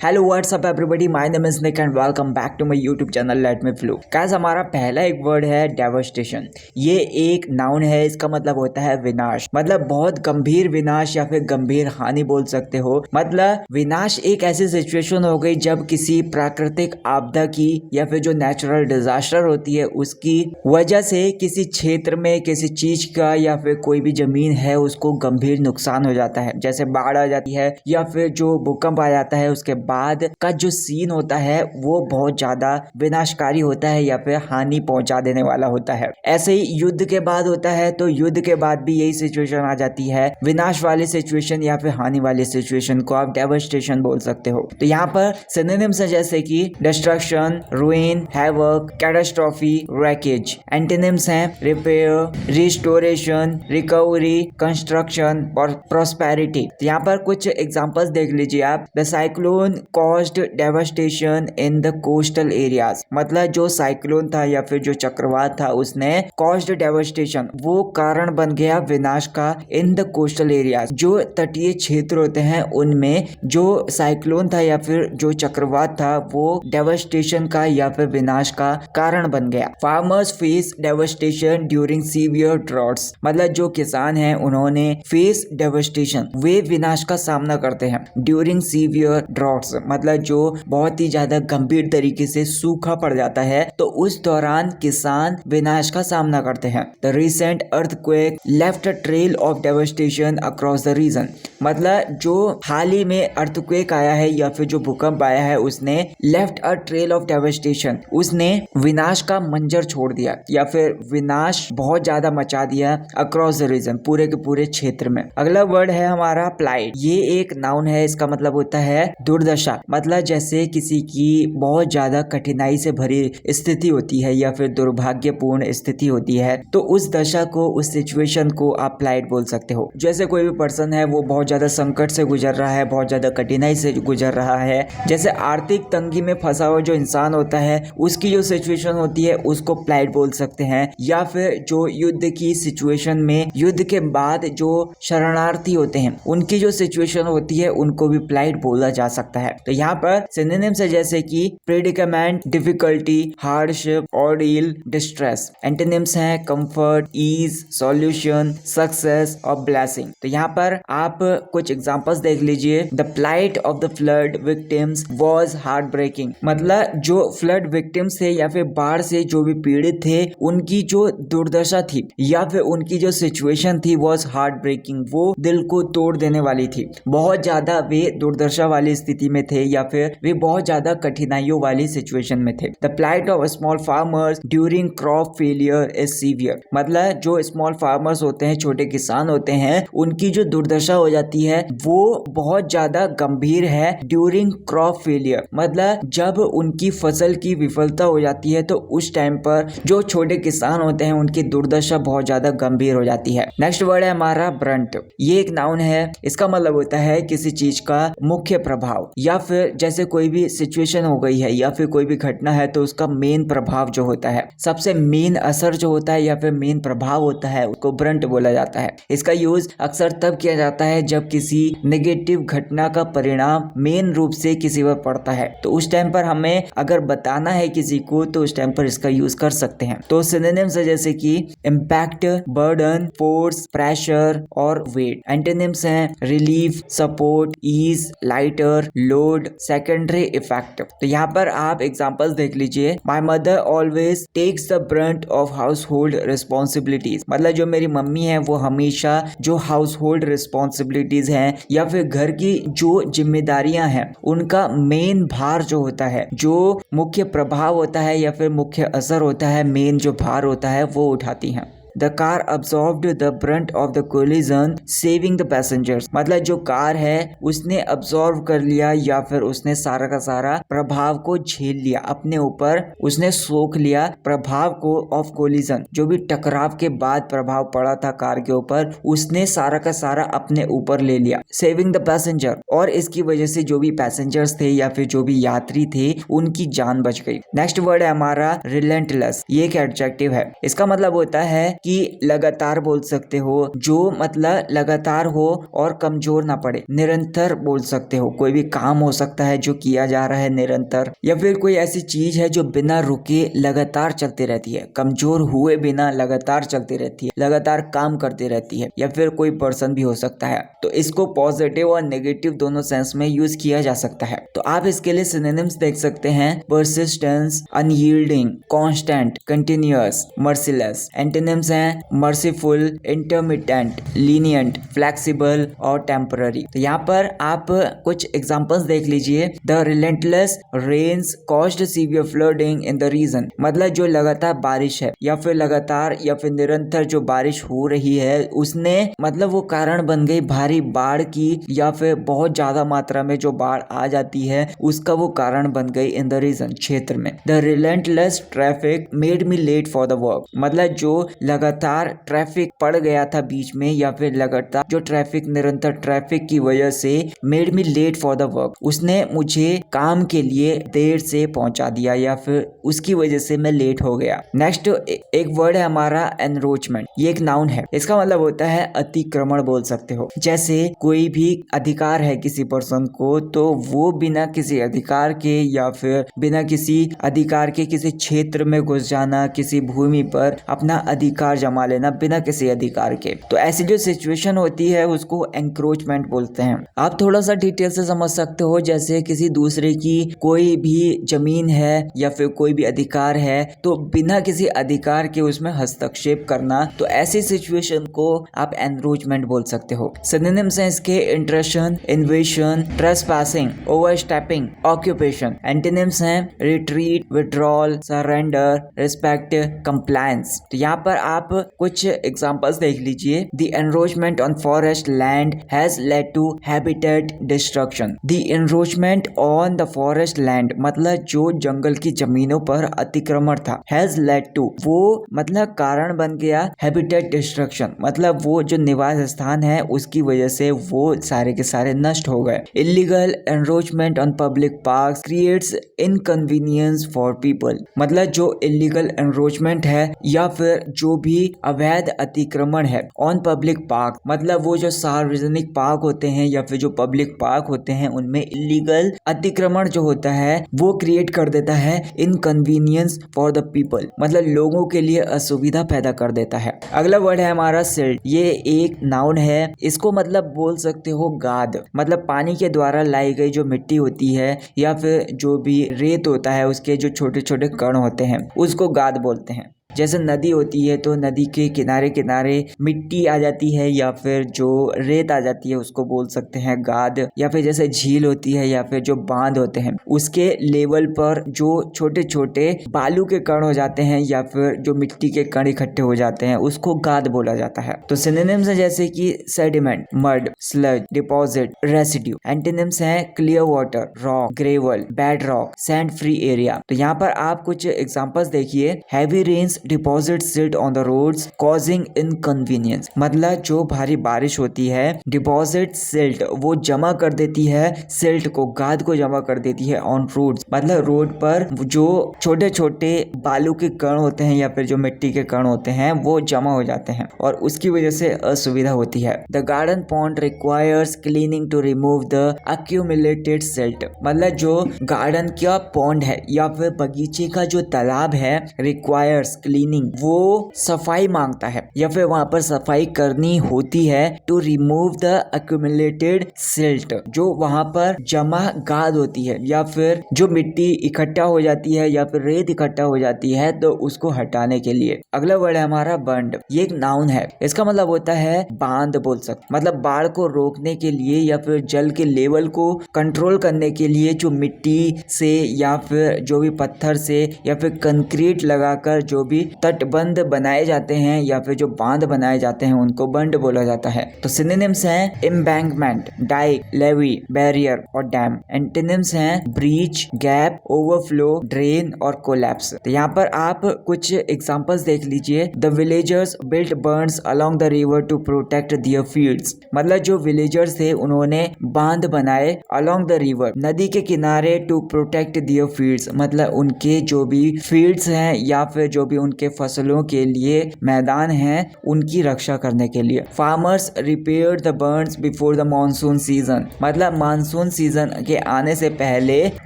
Hello what's up everybody, my name is Nick and welcome back to my YouTube channel let me flow. Guys, हमारा पहला एक word है devastation. ये एक noun है, इसका मतलब होता है विनाश। मतलब बहुत गंभीर विनाश या फिर गंभीर हानि बोल सकते हो। मतलब विनाश एक ऐसी सिचुएशन हो गई जब किसी प्राकृतिक आपदा की या फिर जो नेचुरल डिजास्टर होती है उसकी वजह से किसी क्षेत्र में किसी चीज का या फिर कोई भी जमीन है उसको गंभीर नुकसान हो जाता है। जैसे बाढ़ आ जाती है या फिर जो भूकंप आ जाता है, उसके बाद का जो सीन होता है वो बहुत ज्यादा विनाशकारी होता है या फिर हानि पहुंचा देने वाला होता है। ऐसे ही युद्ध के बाद होता है, तो युद्ध के बाद भी यही सिचुएशन आ जाती है। विनाश वाली सिचुएशन या फिर हानि वाली सिचुएशन को आप डेवास्टेशन बोल सकते हो। तो यहाँ पर सिनोनिम्स है जैसे कि destruction, ruin, havoc, catastrophe, wreckage. Antonyms हैं रिपेयर, रिस्टोरेशन, रिकवरी, कंस्ट्रक्शन और प्रॉस्पेरिटी। तो यहाँ पर कुछ एग्जांपल्स देख लीजिए आप। The cyclone caused devastation in the coastal areas. मतलब जो साइक्लोन था या फिर जो चक्रवात था उसने कॉज्ड डेवास्टेशन, वो कारण बन गया विनाश का इन द कोस्टल एरियाज। जो तटीय क्षेत्र होते हैं उनमें जो साइक्लोन था या फिर जो चक्रवात था वो डेवास्टेशन का या फिर विनाश का कारण बन गया। Farmers face devastation during severe droughts. मतलब जो किसान हैं उन्होंने फेस डेवास्टेशन, वे विनाश का सामना करते हैं ड्यूरिंग सीवियर ड्रॉट्स। मतलब जो बहुत ही ज्यादा गंभीर तरीके से सूखा पड़ जाता है तो उस दौरान किसान विनाश का सामना करते हैं। The recent earthquake left a trail of devastation across the region. मतलब जो हाल ही में अर्थक्वेक आया है या फिर जो भूकंप आया है उसने left a trail of devastation, उसने विनाश का मंजर छोड़ दिया या फिर विनाश बहुत ज्यादा मचा दिया अक्रॉस द रीजन, पूरे के पूरे क्षेत्र में। अगला वर्ड है हमारा प्लाइट। ये एक नाउन है, इसका मतलब होता है दुर्दशा। मतलब जैसे किसी की बहुत ज्यादा कठिनाई से भरी स्थिति होती है या फिर दुर्भाग्यपूर्ण स्थिति होती है तो उस दशा को, उस सिचुएशन को आप प्लाइट बोल सकते हो। जैसे कोई भी पर्सन है वो बहुत ज्यादा संकट से गुजर रहा है, बहुत ज्यादा कठिनाई से गुजर रहा है। जैसे आर्थिक तंगी में फंसा हुआ जो इंसान होता है उसकी जो सिचुएशन होती है उसको प्लाइट बोल सकते हैं। या फिर जो युद्ध की सिचुएशन में, युद्ध के बाद जो शरणार्थी होते हैं उनकी जो सिचुएशन होती है उनको भी प्लाइट बोला जा सकता है। तो यहाँ पर सिनोनिम्स है जैसे कि predicament, difficulty, hardship, ordeal, distress. Antonyms हैं कंफर्ट, ईज, सॉल्यूशन, सक्सेस और ब्लेसिंग। तो यहाँ पर आप कुछ एग्जांपल्स देख लीजिए। The plight of the flood victims was heartbreaking. मतलब जो फ्लड विक्टिम्स थे या फिर बाढ़ से जो भी पीड़ित थे उनकी जो दुर्दशा थी या फिर उनकी जो सिचुएशन थी वाज हार्ट ब्रेकिंग, वो दिल को तोड़ देने वाली थी। बहुत ज्यादा वे दुर्दशा वाली स्थिति में थे या फिर वे बहुत ज्यादा कठिनाइयों वाली सिचुएशन में थे। The plight of small farmers during crop failure is severe. मतलब जो स्मॉल फार्मर्स होते हैं, छोटे किसान होते हैं, उनकी जो दुर्दशा हो जाती है वो बहुत ज्यादा गंभीर है ड्यूरिंग क्रॉप फेलियर। मतलब जब उनकी फसल की विफलता हो जाती है तो उस टाइम पर जो छोटे किसान होते हैं उनकी दुर्दशा बहुत ज्यादा गंभीर हो जाती है। नेक्स्ट वर्ड है हमारा ब्रंट। ये एक नाउन है, इसका मतलब होता है किसी चीज का मुख्य प्रभाव। या फिर जैसे कोई भी सिचुएशन हो गई है या फिर कोई भी घटना है तो उसका मेन प्रभाव जो होता है, सबसे मेन असर जो होता है या फिर मेन प्रभाव होता है, उसको ब्रंट बोला जाता है। इसका यूज अक्सर तब किया जाता है जब किसी नेगेटिव घटना का परिणाम मेन रूप से किसी पर पड़ता है, तो उस टाइम पर हमें अगर बताना है किसी को तो उस टाइम पर इसका यूज कर सकते हैं। तो सिनोनिम्स है जैसे कि इम्पैक्ट, बर्डन, फोर्स, प्रेशर और वेट। एंटोनिम्स हैं relief, support, ease, lighter, load, secondary effect. तो यहाँ पर आप एग्जांपल्स देख लीजिए। My mother always takes the brunt of household responsibilities. मतलब जो मेरी मम्मी है वो हमेशा जो हाउस होल्ड रिस्पॉन्सिबिलिटीज हैं या फिर घर की जो जिम्मेदारियां हैं उनका मेन भार जो होता है, जो मुख्य प्रभाव होता है या फिर मुख्य असर होता है, मेन जो भार होता है वो उठाती हैं। The car absorbed the brunt of the collision, saving the passengers। मतलब जो कार है उसने अब्सॉर्व कर लिया या फिर उसने सारा का सारा प्रभाव को झेल लिया अपने ऊपर, उसने सोख लिया प्रभाव को ऑफ कोलिजन। जो भी टकराव के बाद प्रभाव पड़ा था कार के ऊपर उसने सारा का सारा अपने ऊपर ले लिया। सेविंग द पैसेंजर, और इसकी वजह से जो भी पैसेंजर्स थे या फिर जो भी यात्री थे उनकी जान बच गई। नेक्स्ट वर्ड है हमारा रिलेंटलेस। ये एक एडजेक्टिव है, इसका मतलब होता है कि लगातार बोल सकते हो, जो मतलब लगातार हो और कमजोर ना पड़े। निरंतर बोल सकते हो, कोई भी काम हो सकता है जो किया जा रहा है निरंतर, या फिर कोई ऐसी चीज है जो बिना रुके लगातार चलती रहती है, कमजोर हुए बिना लगातार चलती रहती है, लगातार काम करती रहती है, या फिर कोई पर्सन भी हो सकता है। तो इसको पॉजिटिव और नेगेटिव दोनों सेंस में यूज किया जा सकता है। तो आप इसके लिए सिनोनिम्स देख सकते हैं, persistence, unyielding, constant, continuous, merciless. Antonyms हैं मर्सीफुल, इंटरमिटेंट, लीनियंट, फ्लेक्सिबल और टेम्पररी। तो यहाँ पर आप कुछ एग्जांपल्स देख लीजिए। The relentless rains caused severe flooding in the region, मतलब जो लगातार बारिश है या फिर लगातार या फिर निरंतर जो बारिश हो रही है उसने मतलब वो कारण बन गई भारी बाढ़ की, या फिर बहुत ज्यादा मात्रा में जो बाढ़ आ जाती है उसका वो कारण बन गई इन द रीजन, क्षेत्र में। The relentless traffic made me let for the work, मतलब जो लगातार ट्रैफिक पड़ गया था बीच में, या फिर लगातार जो ट्रैफिक निरंतर ट्रैफिक की वजह से made me let for the work, उसने मुझे काम के लिए देर से पहुंचा दिया या फिर उसकी वजह से मैं लेट हो गया। नेक्स्ट एक वर्ड है हमारा एनरोचमेंट। ये एक नाउन है, इसका मतलब होता है अतिक्रमण बोल सकते हो। जैसे कोई भी अधिकार है किसी पर्सन को, तो वो बिना किसी अधिकार के या फिर बिना किसी अधिकार के किसी क्षेत्र में घुस जाना, किसी भूमि पर अपना अधिकार जमा लेना बिना किसी अधिकार के, तो ऐसी जो सिचुएशन होती है उसको एंक्रोचमेंट बोलते हैं। आप थोड़ा सा डिटेल से समझ सकते हो, जैसे किसी दूसरे की कोई भी जमीन है या फिर कोई भी अधिकार है, तो बिना किसी अधिकार के उसमें हस्तक्षेप करना, तो ऐसी सिचुएशन को आप एनरोचमेंट बोल सकते हो। सिनोनिम्स हैं इसके intrusion, invasion, trespassing, overstepping, occupation. Antonyms हैं retreat, withdrawal, surrender, respect, compliance. तो यहाँ पर आप कुछ एग्जांपल्स देख लीजिए। The encroachment on forest land has led to habitat destruction. The encroachment on the forest land मतलब जो जंगल की जमीनों पर अतिक्रमण था, हैज लेड टू वो मतलब कारण बन गया, हैबिटेट डिस्ट्रक्शन मतलब वो जो निवास स्थान है उसकी वजह से वो सारे के सारे नष्ट हो गए। Illegal encroachment on public parks creates inconvenience for people, मतलब जो इलीगल एनरोचमेंट है या फिर जो भी अवैध अतिक्रमण है ऑन पब्लिक पार्क, मतलब वो जो सार्वजनिक पार्क होते हैं या फिर जो पब्लिक पार्क होते हैं उनमें इलीगल अतिक्रमण जो होता है वो क्रिएट कर देता है इनकन्वीनियंस फॉर द पीपल, मतलब लोगों के लिए असुविधा पैदा कर देता है। अगला वर्ड है हमारा सिल्ट। ये एक नाउन है, इसको मतलब बोल सकते हो गाद, मतलब पानी के द्वारा लाई गई जो मिट्टी होती है या फिर जो भी रेत होता है उसके जो छोटे छोटे कण होते हैं उसको गाद बोलते हैं। जैसे नदी होती है तो नदी के किनारे किनारे मिट्टी आ जाती है या फिर जो रेत आ जाती है उसको बोल सकते हैं गाद, या फिर जैसे झील होती है या फिर जो बांध होते हैं उसके लेवल पर जो छोटे छोटे बालू के कण हो जाते हैं या फिर जो मिट्टी के कण इकट्ठे हो जाते हैं उसको गाद बोला जाता है। तो सिनोनिम्स है जैसे कि sediment, mud, sludge, deposit, residue. Antonyms हैं clear water, rock, gravel, bedrock, sand free area. तो यहाँ पर आप कुछ एग्जांपल्स देखिए। Heavy rains deposit silt on the roads causing inconvenience, मतलब जो भारी बारिश होती है डिपॉजिट सिल्ट वो जमा कर देती है, सिल्ट को गाद को जमा कर देती है ऑन रोड्स, मतलब रोड पर जो छोटे छोटे बालू के कण होते हैं या फिर जो मिट्टी के कण होते हैं वो जमा हो जाते हैं और उसकी वजह से असुविधा होती है। The garden pond requires cleaning to remove the accumulated silt, मतलब जो गार्डन का पॉन्ड है या फिर बगीचे का जो तालाब है रिक्वायर्स क्लीनिंग वो सफाई मांगता है या फिर वहां पर सफाई करनी होती है to remove the accumulated silt, जो वहां पर जमा गाद होती है या फिर जो मिट्टी इकट्ठा हो जाती है या फिर रेत इकट्ठा हो जाती है तो उसको हटाने के लिए। अगला वर्ड है हमारा बंड। ये एक नाउन है, इसका मतलब होता है बांध बोल सकते, मतलब बाढ़ को रोकने के लिए या फिर जल के लेवल को कंट्रोल करने के लिए जो मिट्टी से या फिर जो भी पत्थर से या फिर कंक्रीट लगाकर जो भी तटबंध बनाए जाते हैं या फिर जो बांध बनाए जाते हैं उनको बंड बोला जाता है। तो सिनोनिम्स हैं एम्बैंकमेंट, डाइक, लेवी, बैरियर और डैम। एंटोनिम्स हैं ब्रीच, गैप, ओवरफ्लो, ड्रेन और कोलैप्स। तो यहाँ पर आप कुछ एग्जांपल्स देख लीजिए। The villagers built berms along the river to protect their fields, मतलब जो विलेजर्स थे उन्होंने बांध बनाए अलोंग द रिवर, नदी के किनारे, टू प्रोटेक्ट देयर फील्ड्स, मतलब उनके जो भी फील्ड्स हैं या फिर जो भी उनके उनके फसलों के लिए मैदान हैं उनकी रक्षा करने के लिए। Farmers repair the Burns before the monsoon season, मतलब मानसून सीजन के आने से पहले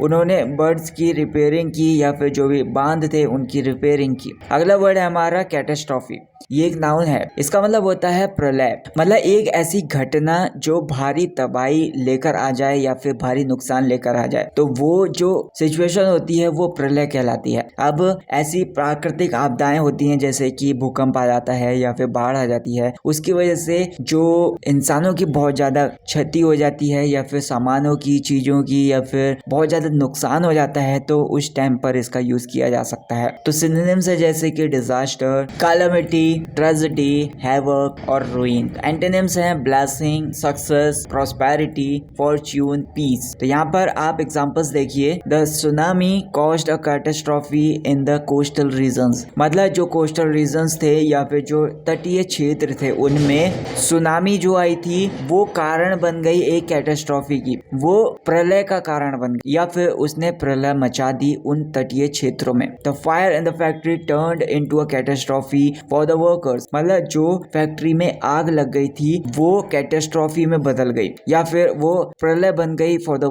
उन्होंने बर्ड्स की रिपेयरिंग की या फिर जो भी बांध थे उनकी रिपेयरिंग की। अगला वर्ड है हमारा कैटास्ट्रॉफी। ये एक नाउन है, इसका मतलब होता है प्रलय, मतलब एक ऐसी घटना जो भारी तबाही लेकर आ जाए या फिर भारी नुकसान लेकर आ जाए, तो वो जो सिचुएशन होती है वो प्रलय कहलाती है। अब ऐसी प्राकृतिक आपदाएं होती हैं जैसे कि भूकंप आ जाता है या फिर बाढ़ आ जाती है, उसकी वजह से जो इंसानों की बहुत ज्यादा क्षति हो जाती है या फिर सामानों की, चीजों की, या फिर बहुत ज्यादा नुकसान हो जाता है, तो उस टाइम पर इसका यूज किया जा सकता है। तो सिनोनिम्स है जैसे कि डिजास्टर, कैलामिटी, ट्रेजेडी, हैवक और रूइन। एंटोनिम्स हैं blessing, success, prosperity, fortune, peace. तो यहाँ पर आप एग्जांपल्स देखिए। The tsunami caused a catastrophe in the coastal regions, मतलब जो कोस्टल रीजन्स थे या फिर जो तटीय क्षेत्र थे उनमें सुनामी जो आई थी वो कारण बन गई एक कैटास्ट्रॉफी की, वो प्रलय का कारण बन गई या फिर उसने प्रलय मचा दी उन तटीय क्षेत्रों में। The fire in the factory turned into a catastrophe for the workers, मतलब जो फैक्ट्री में आग लग गई थी वो कैटास्ट्रॉफी में बदल गई या फिर वो प्रलय बन गई फॉर द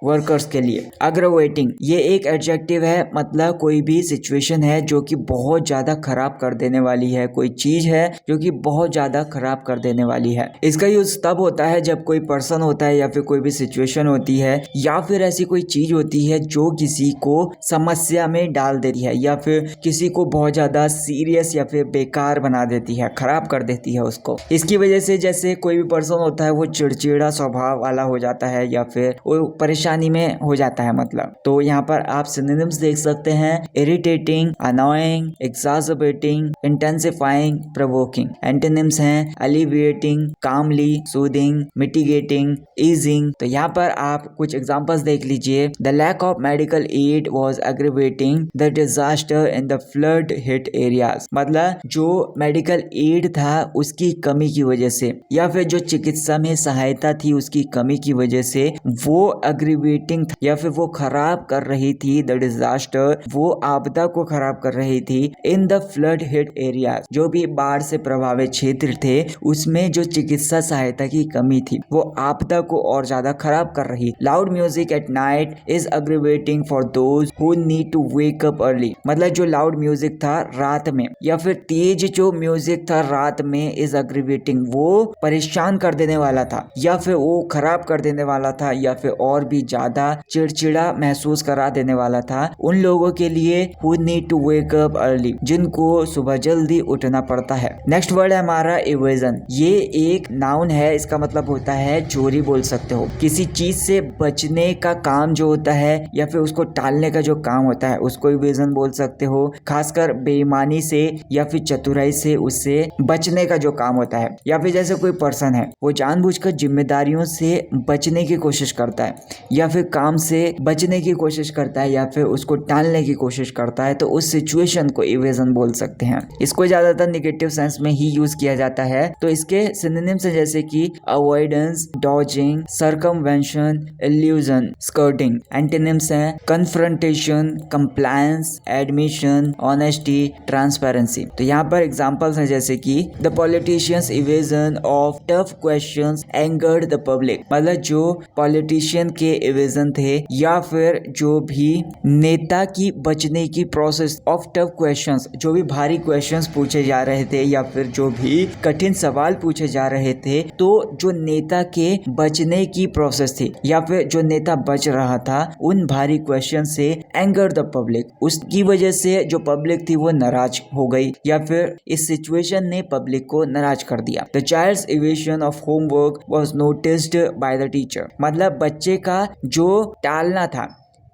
वर्कर्स के लिए। अग्रवेटिंग, ये एक एडजेक्टिव है, मतलब कोई भी सिचुएशन है जो कि बहुत ज्यादा खराब कर देने वाली है, कोई चीज है जो कि बहुत ज्यादा खराब कर देने वाली है। इसका यूज तब होता है जब कोई पर्सन होता है या फिर कोई भी सिचुएशन होती है या फिर ऐसी कोई चीज होती है जो किसी को समस्या में डाल देती है या फिर किसी को बहुत ज्यादा सीरियस या फिर बेकार बना देती है, खराब कर देती है उसको। इसकी वजह से जैसे कोई भी पर्सन होता है वो चिड़चिड़ा स्वभाव वाला हो जाता है या फिर वो परेशानी में हो जाता है मतलब। तो यहाँ पर आप सिनोनिम्स देख सकते हैं, irritating, annoying, exasperating, intensifying, provoking. Antonyms हैं alleviating, calmly, soothing, mitigating, easing. तो यहाँ पर आप कुछ एग्जांपल्स देख लीजिए। The lack of medical aid was aggravating the disaster in the flood hit areas, मतलब जो मेडिकल एड था उसकी कमी की वजह से या फिर जो चिकित्सा में सहायता थी उसकी कमी की वजह से वो एग्रीवेटिंग या फिर वो खराब कर रही थी द डिजास्टर, वो आपदा को खराब कर रही थी इन द फ्लड हिट एरियाज, जो भी बाढ़ से प्रभावित क्षेत्र थे उसमें जो चिकित्सा सहायता की कमी थी वो आपदा को और ज्यादा खराब कर रही। Loud music at night is aggravating for those who need to wake up early, मतलब जो लाउड म्यूजिक था रात में या फिर तेज जो म्यूजिक था रात में इज एग्रीवेटिंग, वो परेशान कर देने वाला था या फिर वो खराब कर देने वाला था या फिर और भी ज्यादा चिड़चिड़ा महसूस करा देने वाला था उन लोगों के लिए who need to wake up early, जिनको सुबह जल्दी उठना पड़ता है। नेक्स्ट वर्ड है हमारा इवेजन। ये एक नाउन है, इसका मतलब होता है चोरी बोल सकते हो। किसी चीज से बचने का काम जो होता है या फिर उसको टालने का जो काम होता है उसको इवेजन बोल सकते हो। खासकर बेईमानी से या फिर चतुराई से उससे बचने का जो काम होता है, या फिर जैसे कोई पर्सन है वो जानबूझकर जिम्मेदारियों से बचने की कोशिश करता है या फिर काम से बचने की कोशिश करता है या फिर उसको टालने की कोशिश करता है, तो उस सिचुएशन को इवेजन बोल सकते हैं। इसको ज्यादातर नेगेटिव सेंस में ही यूज किया जाता है। तो इसके सिनोनिम्स हैं जैसे कि avoidance, dodging, circumvention, illusion, skirting. Antonyms हैं confrontation, compliance, admission, honesty, transparency. तो यहाँ पर एग्जांपल्स हैं जैसे कि the politician's evasion of tough questions angered the public, मतलब जो पॉलिटिशियन के इवेजन थे या फिर जो भी नेता की बचने की प्रोसेस ऑफ टफ क्वेश्चंस, जो भी भारी क्वेश्चंस पूछे जा रहे थे या फिर जो भी कठिन सवाल पूछे जा रहे थे, तो जो नेता के बचने की प्रोसेस थी या फिर जो नेता बच रहा था उन भारी क्वेश्चन से एंगर द पब्लिक, उसकी वजह से जो पब्लिक थी वो नाराज हो गई या फिर इस सिचुएशन ने पब्लिक को नाराज कर दिया। The child's evasion of homework was noticed by the teacher, मतलब बच्चे का जो टालना था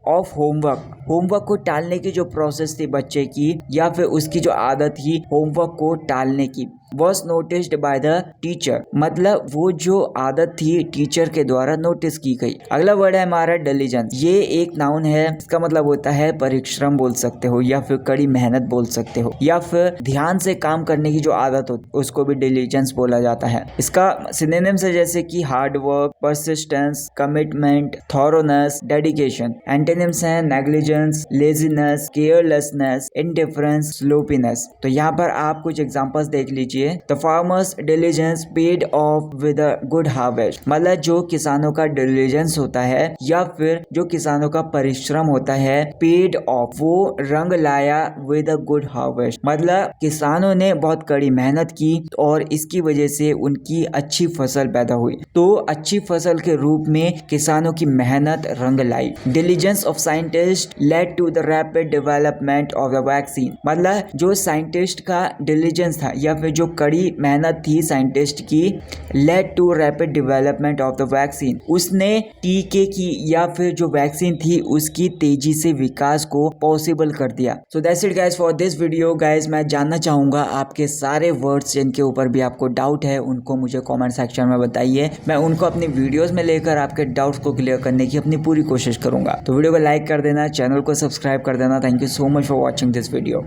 ऑफ होमवर्क को टालने की जो प्रोसेस थी बच्चे की या फिर उसकी जो आदत थी होमवर्क को टालने की, was noticed by the teacher, मतलब वो जो आदत थी टीचर के द्वारा नोटिस की गई। अगला वर्ड है हमारा डिलीजेंस। ये एक नाउन है, इसका मतलब होता है परिश्रम बोल सकते हो या फिर कड़ी मेहनत बोल सकते हो या फिर ध्यान से काम करने की जो आदत होती है उसको भी डिलीजेंस बोला जाता है। इसका सिनोनिम्स है जैसे कि hard work, persistence, commitment, thoroughness, dedication. Antonyms हैं negligence, laziness, carelessness, indifference, sloppiness. तो यहाँ पर आप कुछ एग्जांपल्स देख लीजिए। The farmers diligence paid off with a good harvest, मतलब जो किसानों का डिलीजेंस होता है या फिर जो किसानों का परिश्रम होता है, पेड ऑफ, वो रंग लाया विद अ गुड हार्वेस्ट, मतलब किसानों ने बहुत कड़ी मेहनत की और इसकी वजह से उनकी अच्छी फसल पैदा हुई। तो अच्छी फसल के रूप में किसानों की मेहनत रंग लाई। Diligence of scientist led to the rapid development of the vaccine, मतलब जो साइंटिस्ट का डिलीजेंस था या फिर जो कड़ी मेहनत थी साइंटिस्ट की, led to rapid development of the vaccine, उसने टीके की या फिर जो वैक्सीन थी उसकी तेजी से विकास को पॉसिबल कर दिया। So that's it guys for this video. Guys मैं जानना चाहूंगा आपके सारे वर्ड्स जिनके ऊपर भी आपको डाउट है उनको मुझे कमेंट सेक्शन में बताइए। मैं उनको अपनी वीडियोस में लेकर आपके डाउट्स को क्लियर करने की अपनी पूरी कोशिश करूंगा। तो वीडियो को लाइक कर देना, चैनल को सब्सक्राइब कर देना। Thank you so much for watching this video.